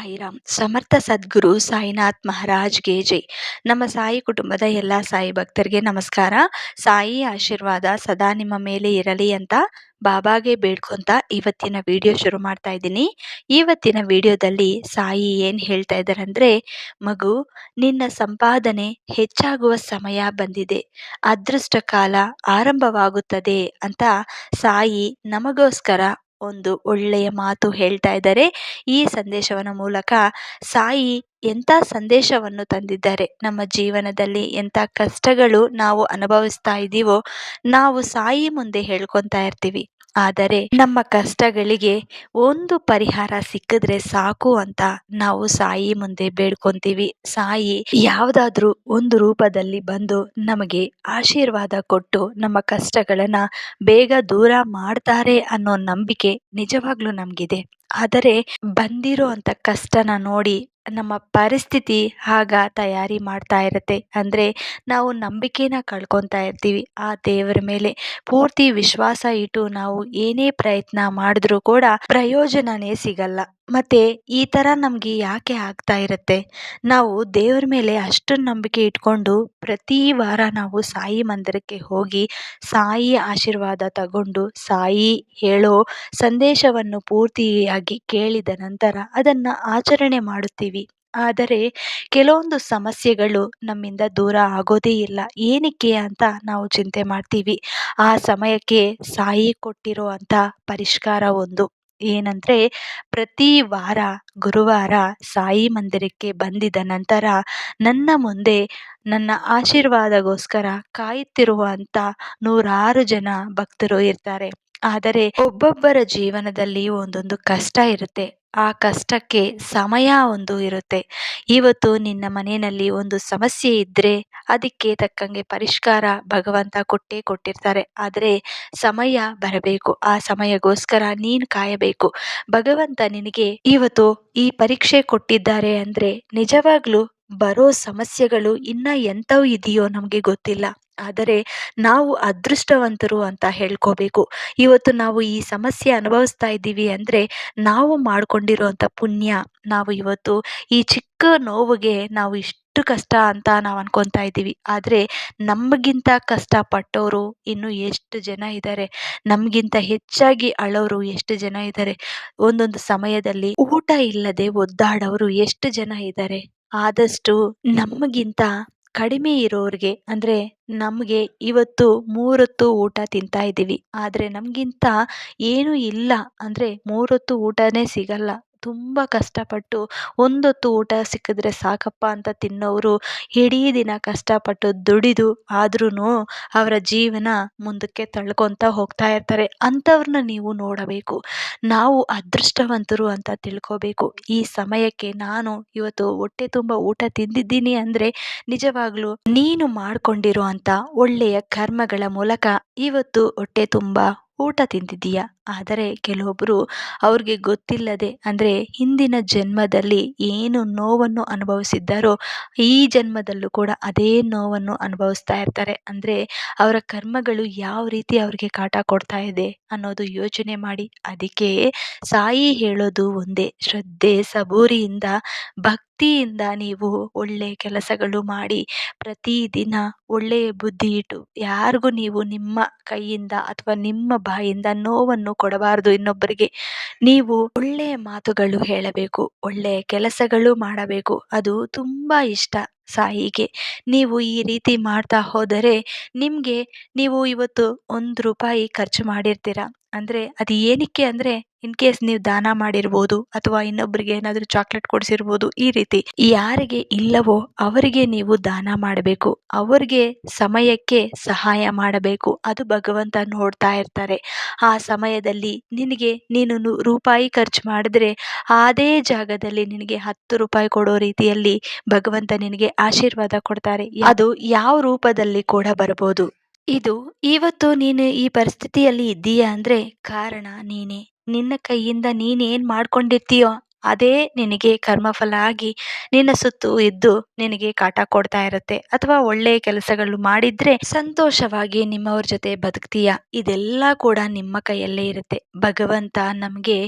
ಸಾಯಿರಾಮ್ ಸಮರ್ಥ ಸದ್ಗುರು ಸಾಯಿನಾಥ್ ಮಹಾರಾಜ್ಗೆ ಜೈ. ನಮ್ಮ ಸಾಯಿ ಕುಟುಂಬದ ಎಲ್ಲ ಸಾಯಿ ಭಕ್ತರಿಗೆ ನಮಸ್ಕಾರ. ಸಾಯಿ ಆಶೀರ್ವಾದ ಸದಾ ನಿಮ್ಮ ಮೇಲೆ ಇರಲಿ ಅಂತ ಬಾಬಾಗೆ ಬೇಡ್ಕೊಂತ ಇವತ್ತಿನ ವಿಡಿಯೋ ಶುರು ಮಾಡ್ತಾ ಇದ್ದೀನಿ. ಇವತ್ತಿನ ವಿಡಿಯೋದಲ್ಲಿ ಸಾಯಿ ಏನ್ ಹೇಳ್ತಾ ಇದ್ದಾರೆ ಅಂದ್ರೆ, ಮಗು, ನಿನ್ನ ಸಂಪಾದನೆ ಹೆಚ್ಚಾಗುವ ಸಮಯ ಬಂದಿದೆ, ಅದೃಷ್ಟ ಕಾಲ ಆರಂಭವಾಗುತ್ತದೆ ಅಂತ ಸಾಯಿ ನಮಗೋಸ್ಕರ ಒಂದು ಒಳ್ಳೆಯ ಮಾತು ಹೇಳ್ತಾ ಇದ್ದಾರೆ. ಈ ಸಂದೇಶವನ ಮೂಲಕ ಸಾಯಿ ಎಂಥ ಸಂದೇಶವನ್ನು ತಂದಿದ್ದಾರೆ. ನಮ್ಮ ಜೀವನದಲ್ಲಿ ಎಂಥ ಕಷ್ಟಗಳು ನಾವು ಅನುಭವಿಸ್ತಾ ಇದ್ದೀವೋ ನಾವು ಸಾಯಿ ಮುಂದೆ ಹೇಳ್ಕೊತಾ ಇರ್ತೀವಿ. ಆದರೆ ನಮ್ಮ ಕಷ್ಟಗಳಿಗೆ ಒಂದು ಪರಿಹಾರ ಸಿಕ್ಕಿದ್ರೆ ಸಾಕು ಅಂತ ನಾವು ಸಾಯಿ ಮುಂದೆ ಬೇಡ್ಕೊಂತೀವಿ. ಸಾಯಿ ಯಾವುದಾದ್ರೂ ಒಂದು ರೂಪದಲ್ಲಿ ಬಂದು ನಮಗೆ ಆಶೀರ್ವಾದ ಕೊಟ್ಟು ನಮ್ಮ ಕಷ್ಟಗಳನ್ನ ಬೇಗ ದೂರ ಮಾಡ್ತಾರೆ ಅನ್ನೋ ನಂಬಿಕೆ ನಿಜವಾಗ್ಲೂ ನಮಗಿದೆ. ಆದರೆ ಬಂದಿರೋ ಅಂತ ಕಷ್ಟನ ನೋಡಿ ನಮ್ಮ ಪರಿಸ್ಥಿತಿ ಆಗ ತಯಾರಿ ಮಾಡ್ತಾ ಇರುತ್ತೆ. ಅಂದರೆ ನಾವು ನಂಬಿಕೆನ ಕಳ್ಕೊತಾ ಇರ್ತೀವಿ. ಆ ದೇವರ ಮೇಲೆ ಪೂರ್ತಿ ವಿಶ್ವಾಸ ಇಟ್ಟು ನಾವು ಏನೇ ಪ್ರಯತ್ನ ಮಾಡಿದ್ರೂ ಕೂಡ ಪ್ರಯೋಜನನೇ ಸಿಗಲ್ಲ. ಮತ್ತೆ ಈ ಥರ ನಮಗೆ ಯಾಕೆ ಆಗ್ತಾ ಇರುತ್ತೆ? ನಾವು ದೇವರ ಮೇಲೆ ಅಷ್ಟು ನಂಬಿಕೆ ಇಟ್ಕೊಂಡು ಪ್ರತಿ ವಾರ ನಾವು ಸಾಯಿ ಮಂದಿರಕ್ಕೆ ಹೋಗಿ ಸಾಯಿ ಆಶೀರ್ವಾದ ತಗೊಂಡು ಸಾಯಿ ಹೇಳೋ ಸಂದೇಶವನ್ನು ಪೂರ್ತಿಯಾಗಿ ಕೇಳಿದ ನಂತರ ಅದನ್ನು ಆಚರಣೆ ಮಾಡುತ್ತೀವಿ. ಆದರೆ ಕೆಲವೊಂದು ಸಮಸ್ಯೆಗಳು ನಮ್ಮಿಂದ ದೂರ ಆಗೋದೇ ಇಲ್ಲ. ಏನಕ್ಕೆ ಅಂತ ನಾವು ಚಿಂತೆ ಮಾಡ್ತೀವಿ. ಆ ಸಮಯಕ್ಕೆ ಸಾಯಿ ಕೊಟ್ಟಿರೋ ಅಂಥ ಪರಿಷ್ಕಾರ ಒಂದು ಏನಂದರೆ, ಪ್ರತಿ ವಾರ ಗುರುವಾರ ಸಾಯಿ ಮಂದಿರಕ್ಕೆ ಬಂದಿದ ನಂತರ ನನ್ನ ಮುಂದೆ ನನ್ನ ಆಶೀರ್ವಾದಗೋಸ್ಕರ ಕಾಯುತ್ತಿರುವಂಥ ನೂರಾರು ಜನ ಭಕ್ತರು ಇರ್ತಾರೆ. ಆದರೆ ಒಬ್ಬೊಬ್ಬರ ಜೀವನದಲ್ಲಿ ಒಂದೊಂದು ಕಷ್ಟ ಇರುತ್ತೆ. ಆ ಕಷ್ಟಕ್ಕೆ ಸಮಯ ಒಂದು ಇರುತ್ತೆ. ಇವತ್ತು ನಿನ್ನ ಮನೆಯಲ್ಲಿ ಒಂದು ಸಮಸ್ಯೆ ಇದ್ದರೆ ಅದಕ್ಕೆ ತಕ್ಕಂಗೆ ಪರಿಷ್ಕಾರ ಭಗವಂತ ಕೊಟ್ಟೇ ಕೊಟ್ಟಿರ್ತಾರೆ. ಆದರೆ ಸಮಯ ಬರಬೇಕು. ಆ ಸಮಯಕ್ಕೋಸ್ಕರ ನೀನು ಕಾಯಬೇಕು. ಭಗವಂತ ನಿನಗೆ ಇವತ್ತು ಈ ಪರೀಕ್ಷೆ ಕೊಟ್ಟಿದ್ದಾರೆ ಅಂದರೆ ನಿಜವಾಗ್ಲೂ ಬರೋ ಸಮಸ್ಯೆಗಳು ಇನ್ನ ಎಂಥವು ಇದೆಯೋ ನಮಗೆ ಗೊತ್ತಿಲ್ಲ. ಆದರೆ ನಾವು ಅದೃಷ್ಟವಂತರು ಅಂತ ಹೇಳ್ಕೋಬೇಕು. ಇವತ್ತು ನಾವು ಈ ಸಮಸ್ಯೆ ಅನುಭವಿಸ್ತಾ ಇದ್ದೀವಿ ಅಂದರೆ ನಾವು ಮಾಡ್ಕೊಂಡಿರೋಂಥ ಪುಣ್ಯ. ನಾವು ಇವತ್ತು ಈ ಚಿಕ್ಕ ನೋವಿಗೆ ನಾವು ಇಷ್ಟು ಕಷ್ಟ ಅಂತ ನಾವು ಅನ್ಕೊತಾ ಇದ್ದೀವಿ. ಆದರೆ ನಮಗಿಂತ ಕಷ್ಟಪಟ್ಟವರು ಇನ್ನು ಎಷ್ಟು ಜನ ಇದ್ದಾರೆ, ನಮಗಿಂತ ಹೆಚ್ಚಾಗಿ ಅಳೋರು ಎಷ್ಟು ಜನ ಇದ್ದಾರೆ, ಒಂದೊಂದು ಸಮಯದಲ್ಲಿ ಊಟ ಇಲ್ಲದೆ ಒದ್ದಾಡೋರು ಎಷ್ಟು ಜನ ಇದ್ದಾರೆ. ಆದಷ್ಟು ನಮಗಿಂತ ಕಡಿಮೆ ಇರೋರಿಗೆ, ಅಂದರೆ ನಮಗೆ ಇವತ್ತು 3 ಹೊತ್ತು ಊಟ ತಿಂತಾ ಇದ್ದೀವಿ, ಆದರೆ ನಮಗಿಂತ ಏನೂ ಇಲ್ಲ ಅಂದರೆ 3 ಹೊತ್ತು ಊಟನೇ ಸಿಗಲ್ಲ. ತುಂಬ ಕಷ್ಟಪಟ್ಟು ಒಂದೊತ್ತು ಊಟ ಸಿಕ್ಕಿದ್ರೆ ಸಾಕಪ್ಪ ಅಂತ ತಿನ್ನೋರು ಇಡೀ ದಿನ ಕಷ್ಟಪಟ್ಟು ದುಡಿದು ಆದ್ರೂ ಅವರ ಜೀವನ ಮುಂದಕ್ಕೆ ತಳ್ಕೊತ ಹೋಗ್ತಾ ಇರ್ತಾರೆ. ಅಂಥವ್ರನ್ನ ನೀವು ನೋಡಬೇಕು. ನಾವು ಅದೃಷ್ಟವಂತರು ಅಂತ ತಿಳ್ಕೋಬೇಕು. ಈ ಸಮಯಕ್ಕೆ ನಾನು ಇವತ್ತು ಹೊಟ್ಟೆ ತುಂಬ ಊಟ ತಿಂದಿದ್ದೀನಿ ಅಂದರೆ ನಿಜವಾಗ್ಲೂ ನೀನು ಮಾಡಿಕೊಂಡಿರೋ ಅಂಥ ಒಳ್ಳೆಯ ಕರ್ಮಗಳ ಮೂಲಕ ಇವತ್ತು ಹೊಟ್ಟೆ ತುಂಬ ಊಟ ತಿಂದಿದ್ದೀಯಾ. ಆದರೆ ಕೆಲವೊಬ್ಬರು ಅವ್ರಿಗೆ ಗೊತ್ತಿಲ್ಲದೆ, ಅಂದರೆ ಹಿಂದಿನ ಜನ್ಮದಲ್ಲಿ ಏನು ನೋವನ್ನು ಅನುಭವಿಸಿದ್ದಾರೋ ಈ ಜನ್ಮದಲ್ಲೂ ಕೂಡ ಅದೇ ನೋವನ್ನು ಅನುಭವಿಸ್ತಾ ಇರ್ತಾರೆ. ಅಂದರೆ ಅವರ ಕರ್ಮಗಳು ಯಾವ ರೀತಿ ಅವ್ರಿಗೆ ಕಾಟ ಕೊಡ್ತಾ ಇದೆ ಅನ್ನೋದು ಯೋಚನೆ ಮಾಡಿ. ಅದಕ್ಕೆ ಸಾಯಿ ಹೇಳೋದು ಒಂದೇ, ಶ್ರದ್ಧೆ ಸಬೂರಿಯಿಂದ ಭಕ್ತಿಯಿಂದ ನೀವು ಒಳ್ಳೆ ಕೆಲಸಗಳು ಮಾಡಿ ಪ್ರತಿದಿನ ಒಳ್ಳೆಯ ಬುದ್ಧಿ ಇಟ್ಟು ಯಾರಿಗೂ ನೀವು ನಿಮ್ಮ ಕೈಯಿಂದ ಅಥವಾ ನಿಮ್ಮ ಬಾಯಿಂದ ನೋವನ್ನು ಕೊಡಬಾರದು. ಇನ್ನೊಬ್ಬರಿಗೆ ನೀವು ಒಳ್ಳೆಯ ಮಾತುಗಳು ಹೇಳಬೇಕು, ಒಳ್ಳೆಯ ಕೆಲಸಗಳು ಮಾಡಬೇಕು. ಅದು ತುಂಬ ಇಷ್ಟ ಸಾಯಿಗೆ. ನೀವು ಈ ರೀತಿ ಮಾಡ್ತಾ ಹೋದರೆ ನಿಮಗೆ, ನೀವು ಇವತ್ತು ₹1 ಖರ್ಚು ಮಾಡಿರ್ತೀರ ಅಂದರೆ ಅದು ಏನಕ್ಕೆ ಅಂದರೆ ಇನ್ ಕೇಸ್ ನೀವು ದಾನ ಮಾಡಿರ್ಬೋದು ಅಥವಾ ಇನ್ನೊಬ್ಬರಿಗೆ ಏನಾದರೂ ಚಾಕ್ಲೇಟ್ ಕೊಡಿಸಿರ್ಬೋದು. ಈ ರೀತಿ ಯಾರಿಗೆ ಇಲ್ಲವೋ ಅವರಿಗೆ ನೀವು ದಾನ ಮಾಡಬೇಕು, ಅವರಿಗೆ ಸಮಯಕ್ಕೆ ಸಹಾಯ ಮಾಡಬೇಕು. ಅದು ಭಗವಂತ ನೋಡ್ತಾ ಇರ್ತಾರೆ. ಆ ಸಮಯದಲ್ಲಿ ನೀನು ₹100 ಖರ್ಚು ಮಾಡಿದ್ರೆ ಅದೇ ಜಾಗದಲ್ಲಿ ನಿನಗೆ ₹10 ಕೊಡೋ ರೀತಿಯಲ್ಲಿ ಭಗವಂತ ನಿನಗೆ ಆಶೀರ್ವಾದ ಕೊಡ್ತಾರೆ. ಅದು ಯಾವ ರೂಪದಲ್ಲಿ ಕೂಡ ಬರ್ಬೋದು. ಇದು ಇವತ್ತು ನೀನು ಈ ಪರಿಸ್ಥಿತಿಯಲ್ಲಿ ಇದ್ದೀಯಾ ಅಂದರೆ ಕಾರಣ ನೀನೇ. ನಿನ್ನ ಕೈಯಿಂದ ನೀನೇನು ಮಾಡ್ಕೊಂಡಿರ್ತೀಯೋ ಅದೇ ನಿನಗೆ ಕರ್ಮಫಲ ಆಗಿ ನಿನ್ನ ಸುತ್ತು ಇದ್ದು ನಿನಗೆ ಕಾಟ ಕೊಡ್ತಾ ಇರುತ್ತೆ. ಅಥವಾ ಒಳ್ಳೆಯ ಕೆಲಸಗಳು ಮಾಡಿದ್ರೆ ಸಂತೋಷವಾಗಿ ನಿಮ್ಮವ್ರ ಜೊತೆ ಬದುಕ್ತೀಯ. ಇದೆಲ್ಲ ಕೂಡ ನಿಮ್ಮ ಕೈಯಲ್ಲೇ ಇರುತ್ತೆ. ಭಗವಂತ ನಮಗೆ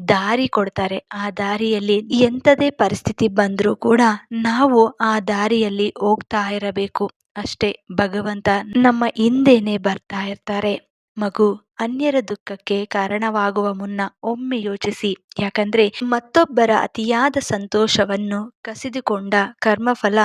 ದಾರಿ ಕೊಡ್ತಾರೆ. ಆ ದಾರಿಯಲ್ಲಿ ಎಂಥದೇ ಪರಿಸ್ಥಿತಿ ಬಂದರೂ ಕೂಡ ನಾವು ಆ ದಾರಿಯಲ್ಲಿ ಹೋಗ್ತಾ ಇರಬೇಕು ಅಷ್ಟೇ. ಭಗವಂತ ನಮ್ಮ ಹಿಂದೆನೆ ಬರ್ತಾ ಇರ್ತಾರೆ. ಮಗು, ಅನ್ಯರ ದುಃಖಕ್ಕೆ ಕಾರಣವಾಗುವ ಮುನ್ನ ಒಮ್ಮೆ ಯೋಚಿಸಿ. ಯಾಕಂದ್ರೆ ಮತ್ತೊಬ್ಬರ ಅತಿಯಾದ ಸಂತೋಷವನ್ನು ಕಸಿದುಕೊಂಡ ಕರ್ಮಫಲ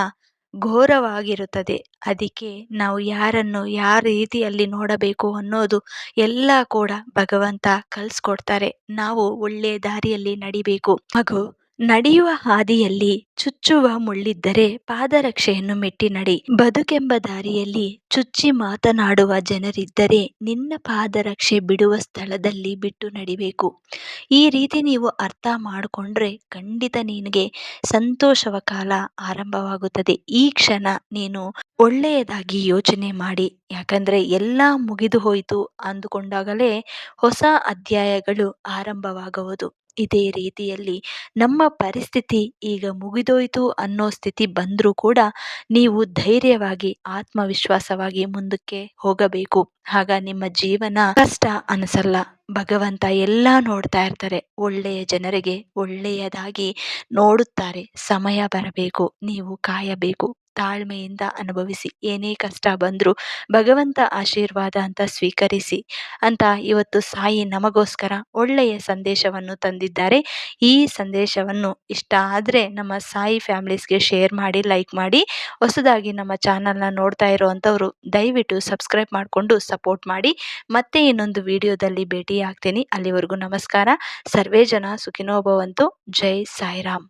ಘೋರವಾಗಿರುತ್ತದೆ. ಅದಕ್ಕೆ ನಾವು ಯಾರನ್ನು ಯಾವ ರೀತಿಯಲ್ಲಿ ನೋಡಬೇಕು ಅನ್ನೋದು ಎಲ್ಲ ಕೂಡ ಭಗವಂತ ಕಲಿಸ್ಕೊಡ್ತಾರೆ. ನಾವು ಒಳ್ಳೆಯ ದಾರಿಯಲ್ಲಿ ನಡಿಬೇಕು. ಮಗು, ನಡೆಯುವ ಹಾದಿಯಲ್ಲಿ ಚುಚ್ಚುವ ಮುಳ್ಳಿದ್ದರೆ ಪಾದರಕ್ಷೆಯನ್ನು ಮೆಟ್ಟಿ ನಡಿ. ಬದುಕೆಂಬ ದಾರಿಯಲ್ಲಿ ಚುಚ್ಚಿ ಮಾತನಾಡುವ ಜನರಿದ್ದರೆ ನಿನ್ನ ಪಾದರಕ್ಷೆ ಬಿಡುವ ಸ್ಥಳದಲ್ಲಿ ಬಿಟ್ಟು ನಡಿಬೇಕು. ಈ ರೀತಿ ನೀವು ಅರ್ಥ ಮಾಡಿಕೊಂಡ್ರೆ ಖಂಡಿತ ನಿನಗೆ ಸಂತೋಷವ ಕಾಲ ಆರಂಭವಾಗುತ್ತದೆ. ಈ ಕ್ಷಣ ನೀನು ಒಳ್ಳೆಯದಾಗಿ ಯೋಚನೆ ಮಾಡಿ. ಯಾಕಂದ್ರೆ ಎಲ್ಲ ಮುಗಿದು ಹೋಯಿತು ಅಂದುಕೊಂಡಾಗಲೇ ಹೊಸ ಅಧ್ಯಾಯಗಳು ಆರಂಭವಾಗುವುದು. ಇದೇ ರೀತಿಯಲ್ಲಿ ನಮ್ಮ ಪರಿಸ್ಥಿತಿ ಈಗ ಮುಗಿದೋಯ್ತು ಅನ್ನೋ ಸ್ಥಿತಿ ಬಂದರೂ ಕೂಡ ನೀವು ಧೈರ್ಯವಾಗಿ ಆತ್ಮವಿಶ್ವಾಸವಾಗಿ ಮುಂದಕ್ಕೆ ಹೋಗಬೇಕು. ಆಗ ನಿಮ್ಮ ಜೀವನ ಕಷ್ಟ ಅನಿಸಲ್ಲ. ಭಗವಂತ ಎಲ್ಲ ನೋಡ್ತಾ ಇರ್ತಾರೆ. ಒಳ್ಳೆಯ ಜನರಿಗೆ ಒಳ್ಳೆಯದಾಗಿ ನೋಡುತ್ತಾರೆ. ಸಮಯ ಬರಬೇಕು, ನೀವು ಕಾಯಬೇಕು. ತಾಳ್ಮೆಯಿಂದ ಅನುಭವಿಸಿ. ಏನೇ ಕಷ್ಟ ಬಂದರೂ ಭಗವಂತ ಆಶೀರ್ವಾದ ಅಂತ ಸ್ವೀಕರಿಸಿ ಅಂತ ಇವತ್ತು ಸಾಯಿ ನಮಗೋಸ್ಕರ ಒಳ್ಳೆಯ ಸಂದೇಶವನ್ನು ತಂದಿದ್ದಾರೆ. ಈ ಸಂದೇಶವನ್ನು ಇಷ್ಟ ಆದರೆ ನಮ್ಮ ಸಾಯಿ ಫ್ಯಾಮಿಲೀಸ್ಗೆ ಶೇರ್ ಮಾಡಿ, ಲೈಕ್ ಮಾಡಿ. ಹೊಸದಾಗಿ ನಮ್ಮ ಚಾನಲ್ನ ನೋಡ್ತಾ ಇರುವಂಥವರು ದಯವಿಟ್ಟು ಸಬ್ಸ್ಕ್ರೈಬ್ ಮಾಡಿಕೊಂಡು ಸಪೋರ್ಟ್ ಮಾಡಿ. ಮತ್ತೆ ಇನ್ನೊಂದು ವಿಡಿಯೋದಲ್ಲಿ ಭೇಟಿ ಆಗ್ತೀನಿ. ಅಲ್ಲಿವರೆಗೂ ನಮಸ್ಕಾರ. ಸರ್ವೇ ಜನ ಸುಖಿನೋ ಭವಂತು. ಜೈ ಸಾಯಿರಾಮ್.